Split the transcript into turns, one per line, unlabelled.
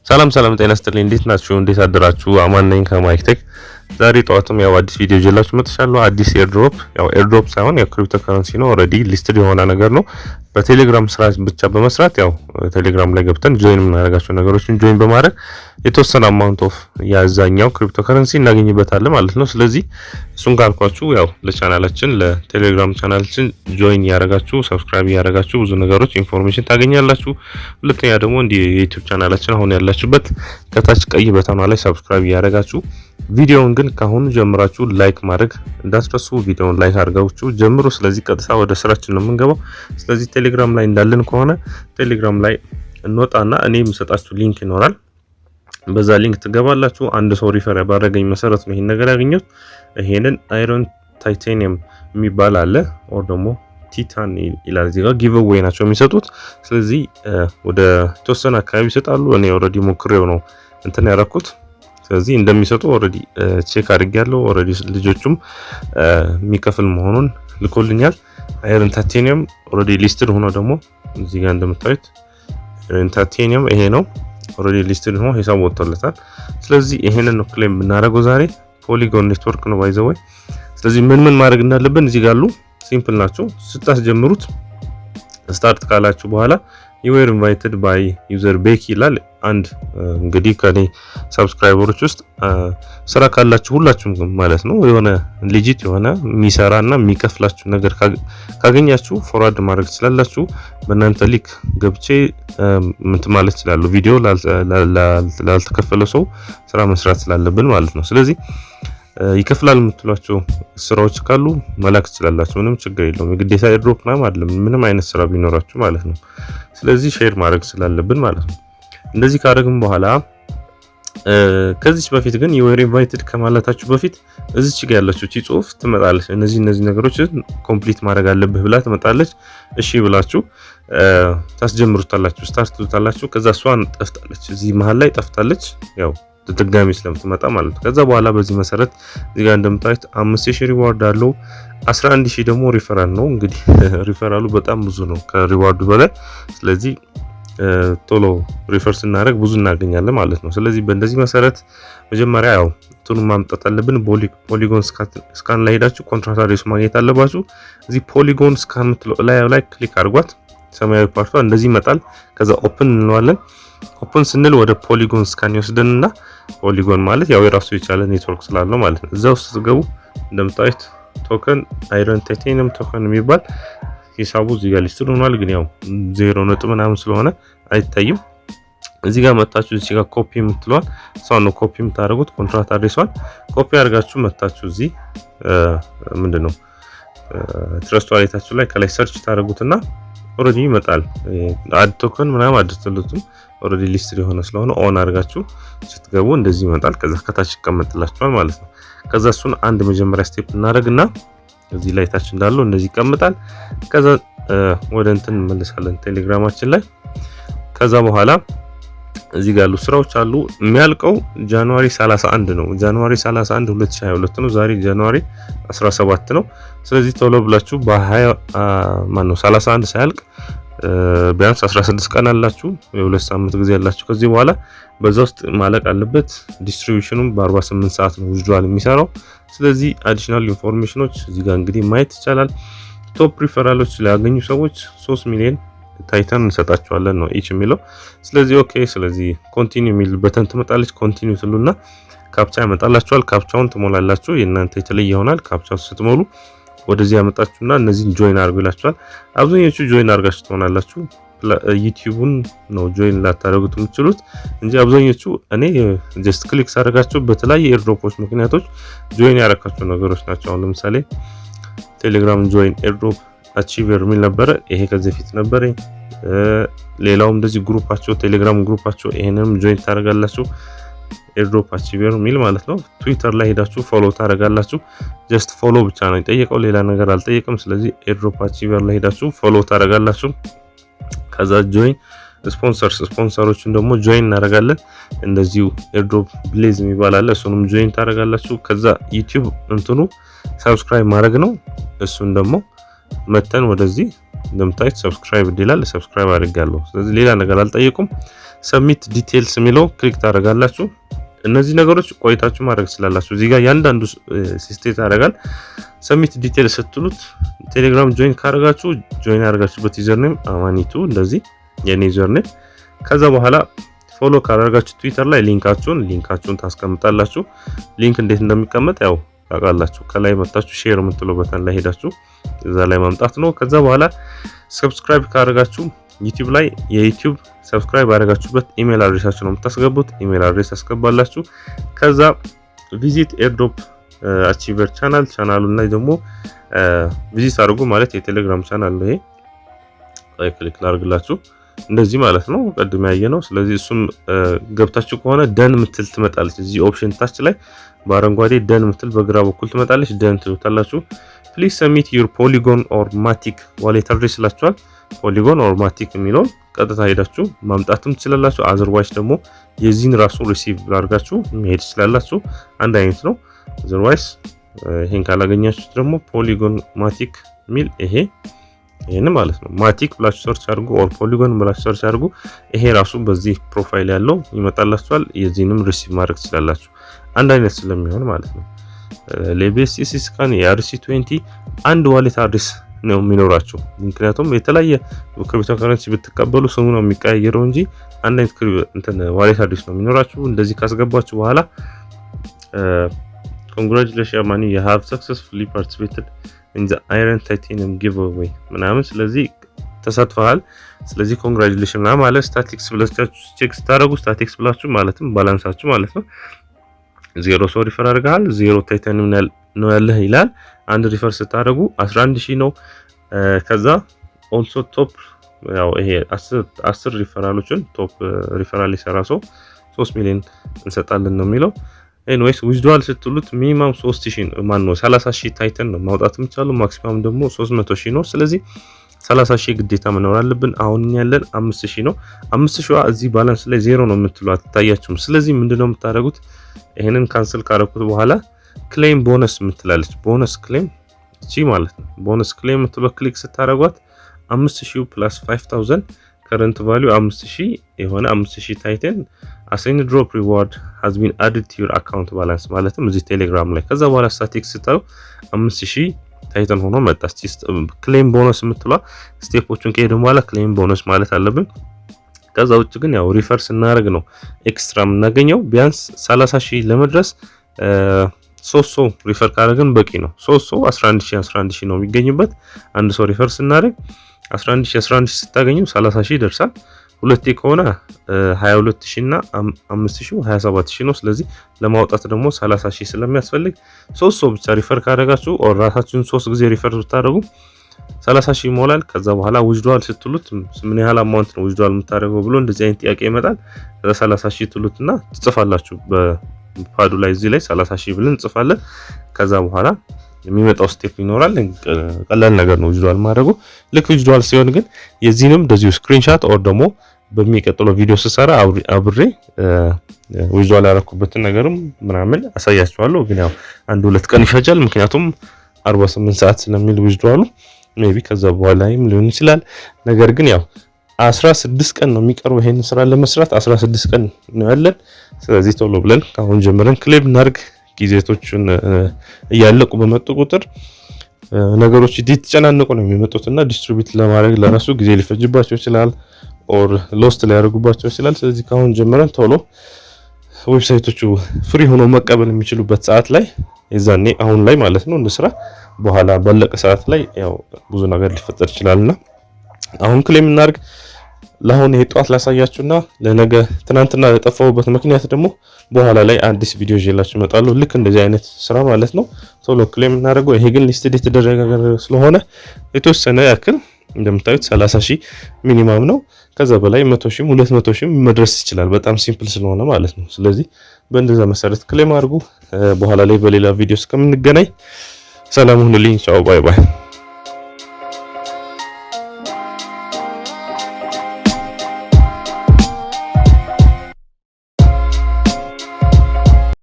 ሰላም ጤና ይስጥልኝ። እንዴት ናችሁ? እንዴት አደራችሁ? አማን ነኝ ከማይክቴክ። ዛሬ ጠዋትም ያው አዲስ ቪዲዮ ይዤላችሁ መጥቻለሁ። አዲስ ኤርድሮፕ፣ ያው ኤርድሮፕ ሳይሆን የክሪፕቶ ከረንሲ ነው። ኦሬዲ ሊስትድ የሆነ ነገር ነው። በቴሌግራም ስራ ብቻ በመስራት ያው ቴሌግራም ላይ ገብተን ጆይን የምናደርጋቸው ነገሮችን ጆይን በማድረግ የተወሰነ አማውንት ኦፍ ያዛኛው ክሪፕቶ ከረንሲ እናገኝበታለን ማለት ነው። ስለዚህ እሱን ካልኳችሁ ያው ለቻናላችን ለቴሌግራም ቻናላችን ጆይን ያደርጋችሁ ሰብስክራይብ ያደርጋችሁ ብዙ ነገሮች ኢንፎርሜሽን ታገኛላችሁ። ሁለተኛ ደግሞ እንዲ የዩቲዩብ ቻናላችን አሁን ያላችሁበት ከታች ቀይ በተኗ ላይ ሰብስክራይብ ያደርጋችሁ ቪዲዮውን ግን ካሁን ጀምራችሁ ላይክ ማድረግ እንዳትረሱ። ቪዲዮውን ላይክ አድርጋችሁ ጀምሩ። ስለዚህ ቀጥታ ወደ ስራችን ነው የምንገባው። ስለዚህ ቴሌግራም ላይ እንዳለን ከሆነ ቴሌግራም ላይ እንወጣና እኔ የምሰጣችሁ ሊንክ ይኖራል። በዛ ሊንክ ትገባላችሁ። አንድ ሰው ሪፈር ያደረገኝ መሰረት ነው ይሄን ነገር ያገኘሁት። ይሄንን አይረን ታይታኒየም የሚባል አለ ኦር ደግሞ ቲታን ይላል እዚህ ጋር ጊቭ አዌይ ናቸው የሚሰጡት። ስለዚህ ወደ ተወሰነ አካባቢ ይሰጣሉ። እኔ ኦሬዲ ሞክሬው ነው እንትን ያደረኩት። ስለዚህ እንደሚሰጡ ኦሬዲ ቼክ አድርጌያለሁ። ኦሬዲ ልጆቹም የሚከፍል መሆኑን ልኮልኛል። አይረን ታይታኒየም ኦሬዲ ሊስትድ ሆኖ ደግሞ እዚህ ጋር እንደምታዩት አይረን ታይታኒየም ይሄ ነው ኦሬዲ ሊስትድ ሆኖ ሂሳብ ወጥቶለታል። ስለዚህ ይሄንን ነው ክሌም ብናደርገው ዛሬ ፖሊጎን ኔትወርክ ነው ባይዘው። ስለዚህ ምን ማድረግ እንዳለብን እዚህ ጋር አሉ። ሲምፕል ናቸው። ስታስጀምሩት ስታርት ካላችሁ በኋላ you were invited by user ቤክ ይላል። አንድ እንግዲህ ከኔ ሰብስክራይበሮች ውስጥ ስራ ካላችሁ ሁላችሁም ማለት ነው የሆነ ሊጂት የሆነ የሚሰራና የሚከፍላችሁ ነገር ካገኛችሁ ፎርዋርድ ማድረግ ትችላላችሁ። በእናንተ ሊክ ገብቼ ምን ማለት ይችላል ቪዲዮ ላልተከፈለ ሰው ስራ መስራት ስላለብን ማለት ነው። ስለዚህ ይከፍላል የምትሏቸው ስራዎች ካሉ መላክ ትችላላችሁ። ምንም ችግር የለውም። የግዴታ ኤርድሮፕ ነው አይደለም፣ ምንም አይነት ስራ ቢኖራችሁ ማለት ነው። ስለዚህ ሼር ማድረግ ስላለብን ማለት ነው። እንደዚህ ካደረግን በኋላ ከዚህ በፊት ግን you were invited ከማለታችሁ በፊት እዚች ጋር ያለችው ጽሁፍ ትመጣለች። እነዚህ ነገሮችን ኮምፕሊት ማድረግ አለብህ ብላ ትመጣለች። እሺ ብላችሁ ታስጀምሩታላችሁ፣ ስታርት ትሉታላችሁ። ከዛ እሷን ጠፍታለች፣ እዚህ መሃል ላይ ጠፍታለች ያው ተደጋሚ ስለምትመጣ ማለት ነው። ከዛ በኋላ በዚህ መሰረት እዚህ ጋር እንደምታዩት 5000 ሪዋርድ አለው፣ 11000 ደግሞ ሪፈራል ነው። እንግዲህ ሪፈራሉ በጣም ብዙ ነው ከሪዋርዱ በላይ። ስለዚህ ቶሎ ሪፈር ስናደርግ ብዙ እናገኛለን ማለት ነው። ስለዚህ በእንደዚህ መሰረት መጀመሪያ ያው እንትኑ ማምጣት አለብን። ፖሊጎን ስካን ላይ ሄዳችሁ ኮንትራክት አድሬስ ማግኘት አለባችሁ። እዚህ ፖሊጎን ስካን ምትለው ላይ ክሊክ አድርጓት፣ ሰማያዊ ፓርቷ እንደዚህ ይመጣል። ከዛ ኦፕን እንለዋለን። ኦፕን ስንል ወደ ፖሊጎን ስካን ይወስደንና ፖሊጎን ማለት ያው የራሱ የቻለ ኔትወርክ ስላለው ማለት ነው። እዛው ውስጥ ገቡ እንደምታዩት ቶከን አይረን ታይታኒየም ቶከን የሚባል ሂሳቡ እዚህ ጋር ሊስት ሆኗል። ግን ያው 0 ምናምን ስለሆነ አይታይም። እዚህ ጋር መጣችሁ እዚህ ጋር ኮፒ የምትለዋል ሰው ነው ኮፒ የምታደርጉት። ኮንትራክት አድሬሷን ኮፒ አድርጋችሁ መጣችሁ እዚህ ምንድነው ትረስት ዋሌታችሁ ላይ ከላይ ሰርች ታደርጉትና ኦሬዲ ይመጣል። አድ ቶከን ምናምን አድርጉትም ኦሬዲ ሊስትድ የሆነ ስለሆነ ኦን አድርጋችሁ ስትገቡ እንደዚህ ይመጣል። ከዛ ከታች ይቀመጥላችኋል ማለት ነው። ከዛ እሱን አንድ መጀመሪያ ስቴፕ እናደርግና እዚህ ላይ ታች እንዳለው እንደዚህ ይቀመጣል። ከዛ ወደ እንትን እንመለሳለን ቴሌግራማችን ላይ። ከዛ በኋላ እዚህ ጋር ያሉ ስራዎች አሉ። የሚያልቀው ጃንዋሪ 31 ነው። ጃንዋሪ 31 2022 ነው። ዛሬ ጃንዋሪ 17 ነው። ስለዚህ ቶሎ ብላችሁ በ20 31 ሳያልቅ ቢያንስ 16 ቀን አላችሁ፣ የሁለት ሳምንት ጊዜ አላችሁ። ከዚህ በኋላ በዛ ውስጥ ማለቅ አለበት። ዲስትሪቢዩሽኑም በ48 ሰዓት ነው ዊዝድራል የሚሰራው። ስለዚህ አዲሽናል ኢንፎርሜሽኖች እዚህ ጋር እንግዲህ ማየት ይቻላል። ቶፕ ሪፈራሎች ሊያገኙ ሰዎች 3 ሚሊዮን ታይታን እንሰጣቸዋለን ነው ኢች የሚለው። ስለዚህ ኦኬ። ስለዚህ ኮንቲኒው የሚል በተን ትመጣለች። ኮንቲኒው ትሉና ካፕቻ ያመጣላችኋል። ካፕቻውን ትሞላላችሁ። የእናንተ የተለየ ይሆናል። ካፕቻው ስትሞሉ ወደዚህ ያመጣችሁና እነዚህን ጆይን አድርጉ ይላችኋል። አብዛኞቹ ጆይን አድርጋችሁ ትሆናላችሁ። ዩቲዩብን ነው ጆይን ላታደርጉት የምትችሉት እንጂ አብዛኞቹ እኔ ጀስት ክሊክ ሳደርጋችሁ በተለያየ ኤርድሮፖች ምክንያቶች ጆይን ያደረካቸው ነገሮች ናቸው። አሁን ለምሳሌ ቴሌግራም ጆይን ኤርድሮፕ አቺቨር የሚል ነበረ። ይሄ ከዚህ በፊት ነበረ። ሌላውም እንደዚህ ግሩፓቸው ቴሌግራም ግሩፓቸው ይሄንንም ጆይን ታደርጋላችሁ። ኤርድሮፕ አቺቨር የሚል ማለት ነው። ትዊተር ላይ ሄዳችሁ ፎሎ ታደርጋላችሁ። ጀስት ፎሎ ብቻ ነው የጠየቀው፣ ሌላ ነገር አልጠየቀም። ስለዚህ ኤርድሮፕ አቺቨር ላይ ሄዳችሁ ፎሎ ታደርጋላችሁ። ከዛ ጆይን ስፖንሰሮችን ደግሞ ጆይን እናደርጋለን። እንደዚሁ ኤርድሮፕ ብሌዝ የሚባል አለ እሱንም ጆይን ታደርጋላችሁ። ከዛ ዩቲዩብ እንትኑ ሰብስክራይብ ማድረግ ነው። እሱን ደግሞ መተን ወደዚህ እንደምታዩት ሰብስክራይብ ይላል። ሰብስክራይብ አድርጋለሁ። ስለዚህ ሌላ ነገር አልጠየቁም። ሰብሚት ዲቴይልስ የሚለው ክሊክ ታደርጋላችሁ። እነዚህ ነገሮች ቆይታችሁ ማድረግ ስላላችሁ እዚህ ጋር ያንዳንዱ ሲስቴት ያደርጋል። ሰብሚት ዲቴይልስ ስትሉት ቴሌግራም ጆይን ካደረጋችሁ ጆይን ያደርጋችሁበት ዩዘርኔም አማኒቱ እንደዚህ የኔ ዩዘርኔም። ከዛ በኋላ ፎሎ ካደረጋችሁ ትዊተር ላይ ሊንካችሁን ታስቀምጣላችሁ። ሊንክ እንዴት እንደሚቀመጥ ያው ታውቃላችሁ። ከላይ መጣችሁ ሼር የምትለው በተን ላይ ሄዳችሁ እዛ ላይ ማምጣት ነው። ከዛ በኋላ ሰብስክራይብ ካደረጋችሁ ዩቲዩብ ላይ የዩቲዩብ ሰብስክራይብ ያደረጋችሁበት ኢሜል አድሬሳችሁ ነው የምታስገቡት። ኢሜል አድሬስ ታስገባላችሁ። ከዛ ቪዚት ኤርድሮፕ አቺቨር ቻናሉን ላይ ደግሞ ቪዚት አድርጉ ማለት የቴሌግራም ቻናል ነው። ይሄ ላይ ክሊክ ላድርግላችሁ እንደዚህ ማለት ነው ቀድም ያየ ነው። ስለዚህ እሱም ገብታችሁ ከሆነ ደን ምትል ትመጣለች። እዚህ ኦፕሽን ታች ላይ በአረንጓዴ ደን ምትል በግራ በኩል ትመጣለች። ደን ትሉታላችሁ። ፕሊዝ ሰብሚት ዩር ፖሊጎን ኦር ማቲክ ዋሌት አድሬስ ይላችኋል። ፖሊጎን ኦር ማቲክ የሚለውን ቀጥታ ሄዳችሁ ማምጣትም ትችላላችሁ። አዘርዋይስ ደግሞ የዚህን ራሱ ሪሲቭ አድርጋችሁ መሄድ ትችላላችሁ። አንድ አይነት ነው። አዘርዋይስ ይሄን ካላገኛችሁት ደግሞ ፖሊጎን ማቲክ ሚል ይሄን ማለት ነው። ማቲክ ብላችሁ ሰርች አድርጉ ኦር ፖሊጎን ብላችሁ ሰርች አድርጉ። ይሄ ራሱ በዚህ ፕሮፋይል ያለው ይመጣላችኋል። የዚህንም ሪሲቭ ማድረግ ትችላላችሁ። አንድ አይነት ስለሚሆን ማለት ነው። ለቤሲስ ስካን የአርሲ20 አንድ ዋሌት አድሬስ ነው የሚኖራችሁ። ምክንያቱም የተለያየ ክሪፕቶከረንሲ ብትቀበሉ ስሙ ነው የሚቀያየረው እንጂ አንድ አይነት ዋሌት አድሬስ ነው የሚኖራችሁ። እንደዚህ ካስገባችሁ በኋላ congratulations ማኒ you have successfully participated in the iron titanium giveaway ምናምን ስለዚህ ተሳትፈሃል። ስለዚህ congratulations ማለት ስታቲክስ ብላችሁ ቼክ ስታደርጉ ስታቲክስ ብላችሁ ማለትም ባላንሳችሁ ማለት ነው 0 ሰው ሪፈር አድርጋል 0 ታይታኒየም ነው ያለህ ይላል። አንድ ሪፈር ስታደርጉ 11000 ነው። ከዛ also ቶፕ ያው ይሄ 10 ሪፈራሎችን ቶፕ ሪፈራል ይሰራ ሰው 3 ሚሊዮን እንሰጣለን ነው የሚለው። ኤኒዌይስ ዊዝድዋል ስትሉት ሚኒማም 3000 ማን ነው 30000 ታይተን ነው ማውጣት የምቻለው። ማክሲማም ደግሞ 300000 ነው። ስለዚህ 30000 ግዴታ መኖር አለብን። አሁን ያለን 5000 ነው። 5000 እዚህ ባላንስ ላይ 0 ነው የምትሉት አታያችሁም። ስለዚህ ምንድነው የምታደርጉት? ይሄንን ካንሰል ካረኩት በኋላ ክሌም ቦነስ የምትላለች ቦነስ ክሌም እቺ ማለት ነው። ቦነስ ክሌም የምትለው ክሊክ ስታደርጓት 5000 + 5000 ከረንት ቫልዩ 5000 የሆነ 5000 ታይተን አሳይን ድሮፕ ሪዋርድ has been added to your account balance ማለትም እዚህ ቴሌግራም ላይ ከዛ በኋላ ስታቲክስ ስታዩ 5000 ታይተን ሆኖ መጣ። ክሌም ቦነስ የምትለው ስቴፖቹን ከሄድን በኋላ ክሌም ቦነስ ማለት አለብን። ከዛ ውጭ ግን ያው ሪፈር ስናደርግ ነው ኤክስትራ የምናገኘው። ቢያንስ 30000 ለመድረስ 3 ሰው ሪፈር ካደረግን በቂ ነው። 3 ሰው 11000 ነው የሚገኝበት። አንድ ሰው ሪፈር ስናደርግ 11000 ስታገኙ 30000 ይደርሳል። ሁለቴ ከሆነ 22000 እና 5000 27000 ነው። ስለዚህ ለማውጣት ደግሞ 30000 ስለሚያስፈልግ 3 ሰው ብቻ ሪፈር ካደረጋችሁ ኦር ራሳችሁን 3 ጊዜ ሪፈር ብታደርጉ 30000 ይሞላል። ከዛ በኋላ ዊዝድዋል ስትሉት ምን ያህል አማውንት ነው ዊዝድዋል የምታደርገው ብሎ እንደዚህ አይነት ጥያቄ ይመጣል። ከዛ 30000 ትሉትና ትጽፋላችሁ በፓዱ ላይ እዚህ ላይ 30000 ብለን እንጽፋለን። ከዛ በኋላ የሚመጣው ስቴፕ ይኖራል። ቀላል ነገር ነው ዊዝድዋል ማድረጉ። ልክ ዊዝድዋል ሲሆን ግን የዚህንም እንደዚሁ ስክሪንሻት ኦር ደግሞ በሚቀጥለው ቪዲዮ ስሰራ አብሬ ዊዝድዋል ያደረኩበትን ነገርም ምናምን አሳያችኋለሁ። ግን ያው 1-2 ቀን ይፈጃል። ምክንያቱም 48 ሰዓት ስለሚል ዊዝድዋሉ ሜቢ ከዛ በኋላም ሊሆን ይችላል። ነገር ግን ያው 16 ቀን ነው የሚቀረው ይሄን ስራ ለመስራት 16 ቀን ነው ያለን። ስለዚህ ቶሎ ብለን አሁን ጀምረን ክሌም እናርግ። ጊዜቶቹን እያለቁ በመጡ ቁጥር ነገሮች ዲተጨናነቁ ነው የሚመጡትና ዲስትሪቢዩት ለማድረግ ለራሱ ጊዜ ሊፈጅባቸው ይችላል ኦር ሎስት ሊያደርጉባቸው ይችላል። ስለዚህ ካሁን ጀምረን ቶሎ ዌብሳይቶቹ ፍሪ ሆኖ መቀበል የሚችሉበት ሰዓት ላይ የዛኔ አሁን ላይ ማለት ነው እንስራ። በኋላ ባለቀ ሰዓት ላይ ያው ብዙ ነገር ሊፈጠር ይችላልና አሁን ክሌም እናርግ። ለአሁን ይሄ ጧት ላሳያችሁና ለነገ ትናንትና የጠፋሁበት ምክንያት ደግሞ በኋላ ላይ አዲስ ቪዲዮ ይዤላችሁ እመጣለሁ። ልክ እንደዚህ አይነት ስራ ማለት ነው ቶሎ ክሌም እናደርገው። ይሄ ግን ሊስት የተደረገ ነገር ስለሆነ የተወሰነ ያክል እንደምታዩት 30000 ሚኒማም ነው። ከዛ በላይ 100000 200,000 መድረስ ይችላል። በጣም ሲምፕል ስለሆነ ማለት ነው። ስለዚህ በእንደዛ መሰረት ክሌም አድርጉ። በኋላ ላይ በሌላ ቪዲዮ እስከምንገናኝ ሰላም ሁኑልኝ። ቻው ባይ ባይ።